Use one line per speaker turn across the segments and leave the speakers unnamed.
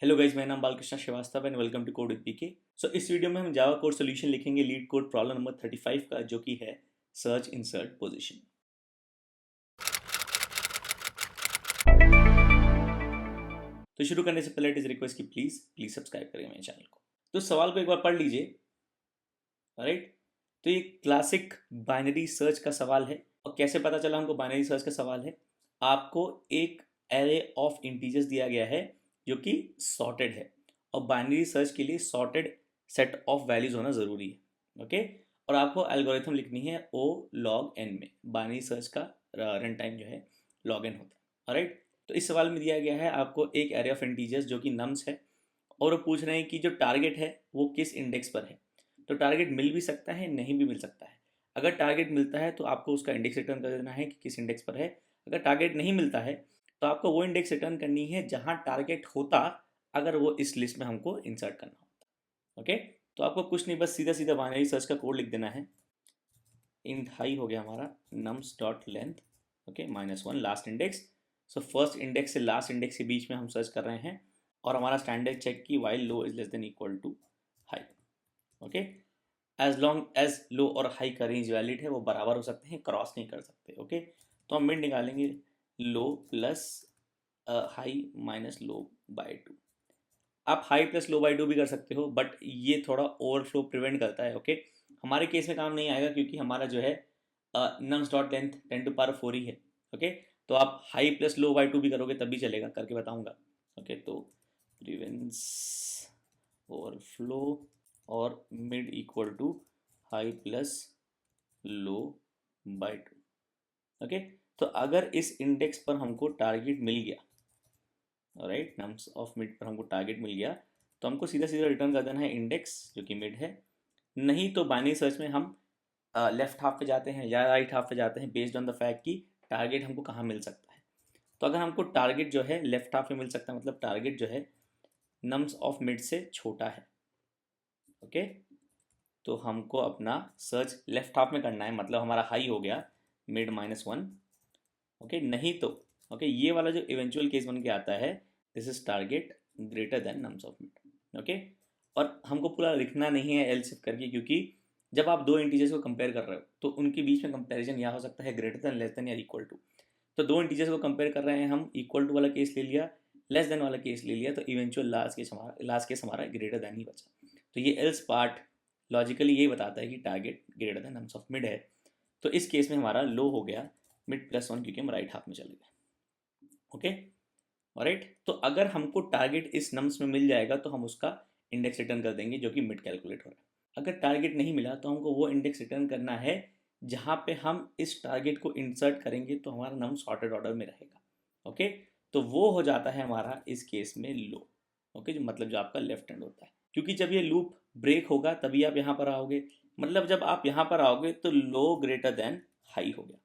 Hello guys, मेरा नाम Balkrishna Shrivastava and welcome to code with PK. So इस वीडियो में हम जावा कोड सोल्यूशन लिखेंगे लीड कोड प्रॉब्लम नंबर 35 का, जो कि है सर्च इंसर्ट पोजीशन। तो शुरू करने से पहले इट इज रिक्वेस्ट कि प्लीज प्लीज सब्सक्राइब करें मेरे चैनल को। तो सवाल को एक बार पढ़ लीजिए। राइट, तो ये क्लासिक बाइनरी सर्च का सवाल है। और कैसे पता चला हमको बाइनरी सर्च का सवाल है? आपको एक एरे ऑफ इंटीजर्स दिया गया है जो कि सॉर्टेड है, और बाइनरी सर्च के लिए सॉर्टेड सेट ऑफ वैल्यूज होना ज़रूरी है। ओके, और आपको एल्गोरिथम लिखनी है ओ लॉग एन में। बाइनरी सर्च का रन टाइम जो है लॉग एन होता है। राइट, तो इस सवाल में दिया गया है आपको एक एरे ऑफ इंटीजर्स जो कि नम्स है, और वो पूछ रहे हैं कि जो टारगेट है वो किस इंडेक्स पर है। तो टारगेट मिल भी सकता है, नहीं भी मिल सकता है। अगर टारगेट मिलता है तो आपको उसका इंडेक्स रिटर्न कर देना है कि किस इंडेक्स पर है। अगर टारगेट नहीं मिलता है तो आपको वो इंडेक्स रिटर्न करनी है जहां टारगेट होता, अगर वो इस लिस्ट में हमको इंसर्ट करना होता। ओके, तो आपको कुछ नहीं, बस सीधा सीधा बाइनरी सर्च का कोड लिख देना है। इंट हाई हो गया हमारा nums dot length, okay, -1 last index. So first index से लास्ट इंडेक्स के बीच में हम सर्च कर रहे हैं, और हमारा स्टैंडर्ड चेक की while low is less than equal to high. Okay, as long as low और हाई का रेंज वैलिड है, वो बराबर हो सकते हैं, क्रॉस नहीं कर सकते। ओके, तो हम मिड निकालेंगे लो plus high minus low by 2। आप हाई प्लस लो बाय 2 भी कर सकते हो, बट ये थोड़ा ओवरफ्लो प्रिवेंट करता है। ओके, हमारे केस में काम नहीं आएगा क्योंकि हमारा जो है नम्स डॉट लेंथ 10⁴ ही है। ओके, तो आप हाई प्लस लो बाय 2 भी करोगे तब भी चलेगा, करके बताऊंगा। ओके, तो प्रिवेंस ओवरफ्लो और mid equal to high plus low by 2। Okay, तो अगर इस इंडेक्स पर हमको टारगेट मिल गया, राइट, नम्स ऑफ मिड पर हमको टारगेट मिल गया, तो हमको सीधा सीधा रिटर्न कर देना है इंडेक्स जो कि मिड है। नहीं तो बाइनरी सर्च में हम लेफ्ट हाफ पे जाते हैं या राइट हाफ पे जाते हैं, बेस्ड ऑन द फैक्ट कि टारगेट हमको कहाँ मिल सकता है। तो अगर हमको टारगेट जो है लेफ्ट हाफ में मिल सकता है, मतलब टारगेट जो है नम्स ऑफ मिड से छोटा है। ओके, तो हमको अपना सर्च लेफ्ट हाफ में करना है, मतलब हमारा हाई हो गया मिड -1। ओके, नहीं तो ओके, ये वाला जो इवेंचुअल केस बन के आता है, this is target greater than nums of mid. Okay, और हमको पूरा लिखना नहीं है एल्स करके, क्योंकि जब आप दो इंटीजर्स को कंपेयर कर रहे हो तो उनके बीच में कंपैरिजन यह हो सकता है ग्रेटर देन, लेस देन या इक्वल टू। तो दो इंटीजर्स को कंपेयर कर रहे हैं हम, इक्वल टू वाला केस ले लिया, लेस देन वाला केस ले लिया, तो इवेंचुअल लास्ट केस हमारा ग्रेटर देन ही बचा। तो ये एल्स पार्ट लॉजिकली यही बताता है कि target greater than nums of mid है। तो इस केस में हमारा लो हो गया मिड +1, क्योंकि हम राइट हाफ में चले गए। ओके, राइट, तो अगर हमको टारगेट इस नम्स में मिल जाएगा तो हम उसका इंडेक्स रिटर्न कर देंगे जो कि मिड कैलकुलेट हो रहा है। अगर टारगेट नहीं मिला तो हमको वो इंडेक्स रिटर्न करना है जहां पे हम इस टारगेट को इंसर्ट करेंगे, तो हमारा नम सॉर्टेड ऑर्डर में रहेगा। ओके, तो वो हो जाता है हमारा इस केस में लो। ओके, जो मतलब जो आपका लेफ्ट हैंड होता है, क्योंकि जब ये लूप ब्रेक होगा तभी आप यहाँ पर आओगे। मतलब जब आप यहाँ पर आओगे तो लो ग्रेटर देन हाई हो गया।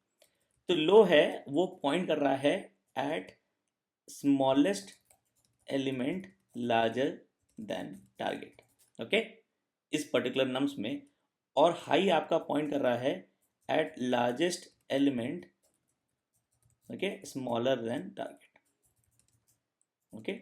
तो लो है वो पॉइंट कर रहा है at smallest element larger than target. Okay, इस पर्टिकुलर नम्स में। और हाई आपका पॉइंट कर रहा है at largest element, okay, smaller than target. Okay,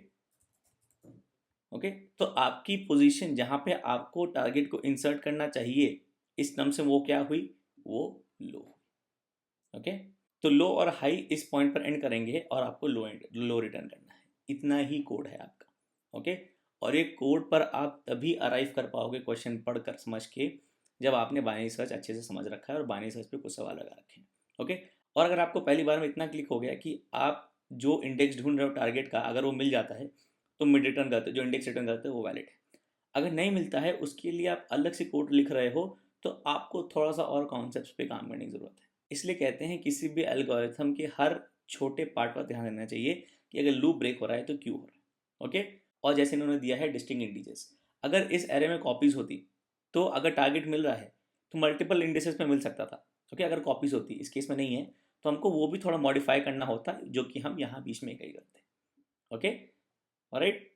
okay, तो आपकी पोजीशन जहां पे आपको टारगेट को इंसर्ट करना चाहिए इस नम से, वो क्या हुई? वो लो हुई। ओके, तो लो और हाई इस पॉइंट पर एंड करेंगे और आपको लो रिटर्न करना है। इतना ही कोड है आपका। ओके, और ये कोड पर आप तभी अराइव कर पाओगे क्वेश्चन पढ़कर समझ के, जब आपने बाइनरी सर्च अच्छे से समझ रखा है और बाइनरी सर्च पे कुछ सवाल लगा रखे हैं। ओके, और अगर आपको पहली बार में इतना क्लिक हो गया कि आप जो इंडेक्स ढूंढ रहे हो टारगेट का, अगर वो मिल जाता है तो मिड रिटर्न करते, जो इंडेक्स रिटर्न करते हो वो वैलिड है। अगर नहीं मिलता है, उसके लिए आप अलग से कोड लिख रहे हो, तो आपको थोड़ा सा और कॉन्सेप्ट पे काम करने की जरूरत है। इसलिए कहते हैं किसी भी एल्गोरिथम के हर छोटे पार्ट पर ध्यान देना चाहिए कि अगर लूप ब्रेक हो रहा है तो क्यों हो रहा है। ओके, और जैसे इन्होंने दिया है डिस्टिंक्ट इंटीजर्स, अगर इस एरे में कॉपीज होती तो अगर टारगेट मिल रहा है तो मल्टीपल इंडिसेस में मिल सकता था। ओके, अगर कॉपीज होती, इस केस में नहीं है, तो हमको वो भी थोड़ा मॉडिफाई करना होता, जो कि हम यहाँ बीच में कहीं करते हैं। ओके, ऑलराइट,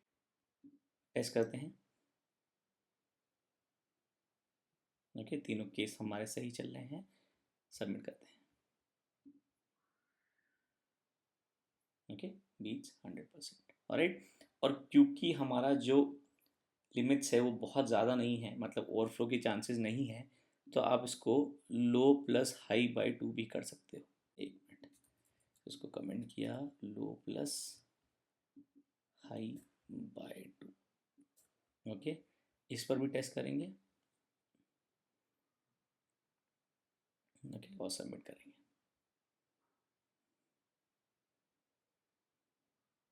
टेस्ट करते हैं। ओके, तीनों केस हमारे सही चल रहे हैं, सबमिट करते हैं। Okay, beats 100%। ऑलराइट, और क्योंकि हमारा जो लिमिट्स है वो बहुत ज़्यादा नहीं है, मतलब ओवरफ्लो की चांसेस नहीं है, तो आप इसको लो प्लस हाई बाय 2 भी कर सकते हो। एक मिनट, इसको कमेंट किया, लो प्लस हाई बाय 2। ओके, इस पर भी टेस्ट करेंगे। ओके, और सबमिट करेंगे।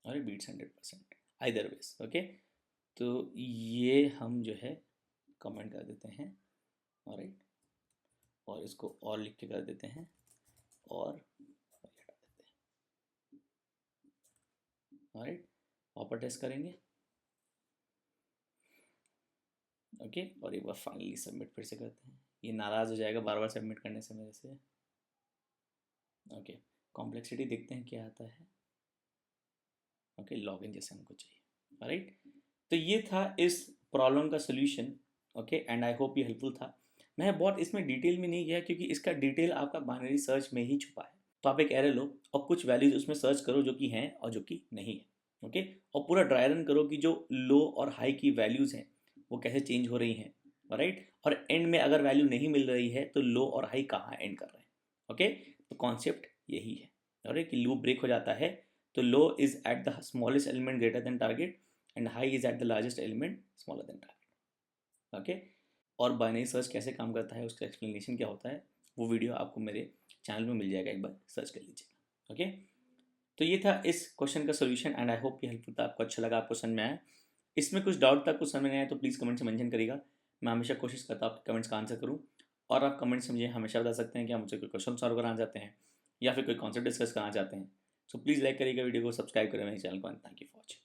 और it beats 100% either ways। Okay, तो ये हम जो है कमेंट कर देते हैं, ऑलराइट, और इसको और लिख के कर देते हैं, और हटा देते हैं, ऑलराइट। वापस टेस्ट करेंगे। ओके, और एक बार फाइनली सबमिट फिर से करते हैं। ये नाराज़ हो जाएगा बार बार सबमिट करने से मेरे से। ओके, कॉम्प्लेक्सिटी देखते हैं क्या आता है। ओके, लॉगिन जैसे हमको चाहिए, ऑलराइट। तो ये था इस प्रॉब्लम का solution. Okay, and I hope ये हेल्पफुल था। मैं बहुत इसमें डिटेल में नहीं गया क्योंकि इसका डिटेल आपका बाइनरी सर्च में ही छुपा है। तो आप एक एरे लो और कुछ वैल्यूज उसमें सर्च करो जो कि हैं और जो कि नहीं है। ओके, और पूरा ड्राई रन करो कि जो लो और हाई की वैल्यूज़ हैं वो कैसे चेंज हो रही हैं, राइट। और एंड में अगर वैल्यू नहीं मिल रही है तो लो और हाई कहाँ एंड कर रहे हैं। ओके, तो कॉन्सेप्ट यही है, और कि लूप ब्रेक हो जाता है तो low is at the smallest element greater than target and high is at the largest element smaller than target. Okay, और बाइनरी सर्च कैसे काम करता है, उसका एक्सप्लेनेशन क्या होता है, वो वीडियो आपको मेरे चैनल में मिल जाएगा, एक बार सर्च कर लीजिएगा। ओके, तो ये था इस क्वेश्चन का सोल्यूशन एंड आई होप ये हेल्पफुल था, आपको अच्छा लगा, आपको समझ में आया। इसमें कुछ डाउट था, कुछ समझ नहीं आया तो प्लीज़ कमेंट से मेंशन करिएगा। मैं हमेशा कोशिश करता हूँ आपके कमेंट्स का आंसर करूँ, और आप कमेंट से मुझे हमेशा बता सकते हैं कि आप मुझसे कोई क्वेश्चन सॉल्व कराना चाहते हैं या फिर कोई कॉन्सेप्ट डिस्कस करना चाहते हैं। सो प्लीज़ लाइक करिएगा वीडियो को, सब्सक्राइब करें मेरे चैनल को, and thank you for watching.